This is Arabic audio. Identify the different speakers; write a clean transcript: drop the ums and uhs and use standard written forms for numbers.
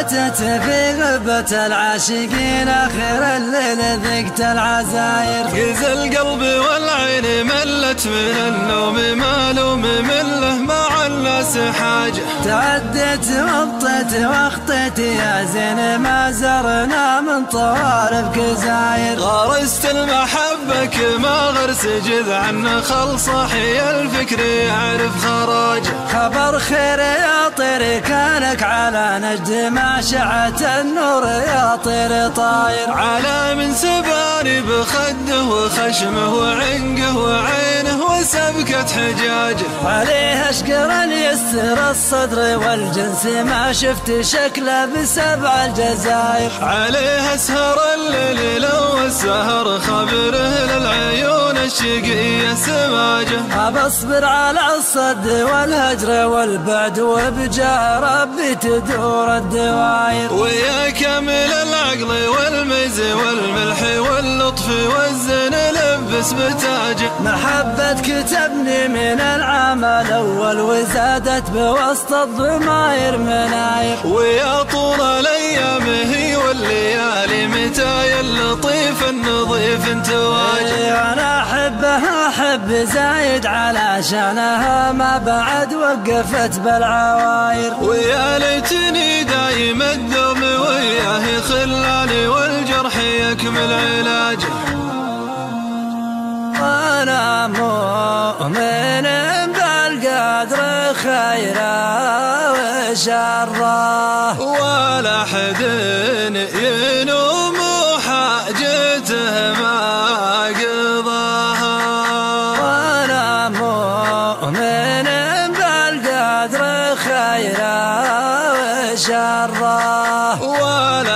Speaker 1: باتت في غبة العاشقين آخر الليل ذقت العزاير.
Speaker 2: قز القلب والعين ملت من النوم مالوم منه مع الناس حاجة.
Speaker 1: تعديت وبطيت واخطيت يا زين ما زرنا من طوارب كزاير.
Speaker 2: غرست المحبة كما غرس جذع خلص حي الفكر يعرف خراجه.
Speaker 1: خبر خير يا طير كانك على نجد ما شعت النور يا طير طاير.
Speaker 2: على من سباني بخده وخشمه وعنقه وعينه وسبكة حجاجه.
Speaker 1: عليه اشقر يستر الصدر والجنس ما شفت شكله بسبع الجزاير.
Speaker 2: عليه اسهر الليل لو السهر خبره للعيون الشقية سماجه.
Speaker 1: أبصبر على الصد والهجر والبعد وبجاه ربي تدور الدواير.
Speaker 2: ويا كامل العقل والميز والملح واللطف والزن لبس بتاجه.
Speaker 1: محبتك تبني من العام الأول وزادت بوسط الضماير مناير.
Speaker 2: ويا طول الأيام هي والليالي متى اللطيف النظيف تواجه.
Speaker 1: أنا أحبها أحب زايد علشانها ما بعد وقفت بالعواير.
Speaker 2: ويا ليتني دايم الدوم وياه خلاني والجرح يكمل علاجه.
Speaker 1: وأنا مؤمن بالقدر خيره وشره
Speaker 2: ولا حد ينوم حاجته ما قضاها.
Speaker 1: وأنا مؤمن بالقدر خيره وشره
Speaker 2: ولا